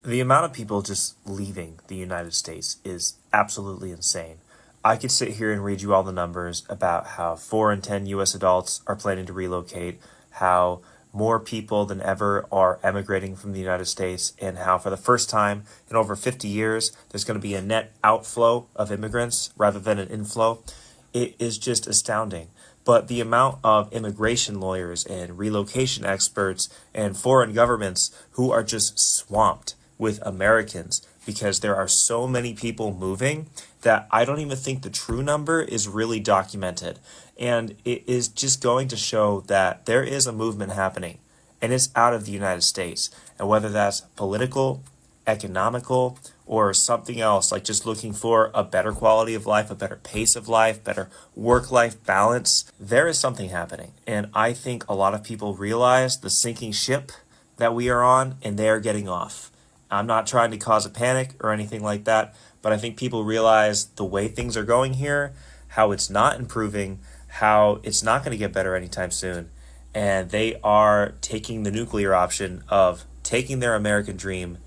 The amount of people just leaving the United States is absolutely insane. I could sit here and read you all the numbers about how 4 in 10 US adults are planning to relocate, how more people than ever are emigrating from the United States, and how for the first time in over 50 years, there's going to be a net outflow of immigrants rather than an inflow. It is just astounding. But the amount of immigration lawyers and relocation experts and foreign governments who are just swamped with Americans because there are so many people moving that I don't even think the true number is really documented. And it is just going to show that there is a movement happening and it's out of the United States. And whether that's political, economical, or something else, like just looking for a better quality of life, a better pace of life, better work-life balance, there is something happening. And I think a lot of people realize the sinking ship that we are on, and they are getting off. I'm not trying to cause a panic or anything like that, but I think people realize the way things are going here, how it's not improving, how it's not going to get better anytime soon. And they are taking the nuclear option of taking their American dream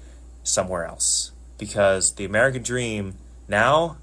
somewhere else. Because the American dream now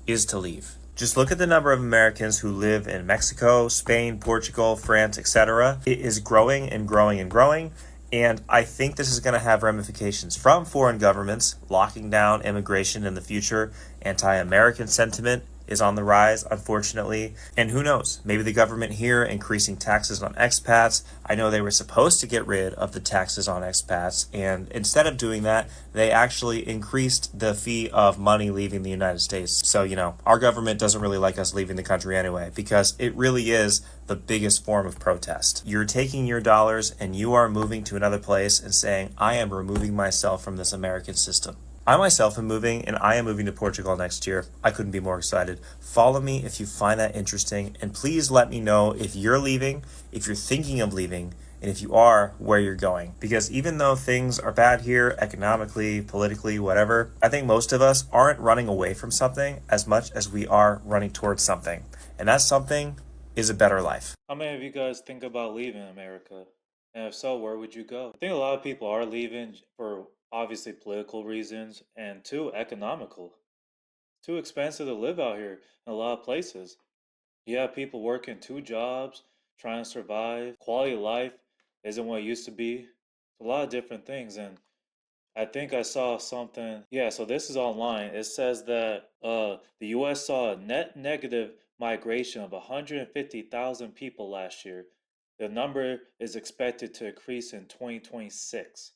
is to leave. Just look at the number of Americans who live in Mexico, Spain, Portugal, France, etc. It is growing and growing and growing. And I think this is going to have ramifications from foreign governments locking down immigration in the future. Anti-American sentiment is on the rise, unfortunately. And who knows, maybe the government here increasing taxes on expats. I know they were supposed to get rid of the taxes on expats, and instead of doing that, they actually increased the fee of money leaving the United States. So, our government doesn't really like us leaving the country anyway, because it really is the biggest form of protest. You're taking your dollars and you are moving to another place and saying, I am removing myself from this American system. I myself am moving, and I am moving to Portugal next year. I couldn't be more excited. Follow me if you find that interesting, and please let me know if you're leaving, if you're thinking of leaving, and if you are, where you're going. Because even though things are bad here, economically, politically, whatever, I think most of us aren't running away from something as much as we are running towards something. And that something is a better life. How many of you guys think about leaving America? And if so, where would you go? I think a lot of people are leaving for obviously political reasons and too economical. It's too expensive to live out here in a lot of places. You have people working two jobs, trying to survive. Quality of life isn't what it used to be. A lot of different things. And I think I saw something. Yeah, so this is online. It says that the US saw a net negative migration of 150,000 people last year. The number is expected to increase in 2026.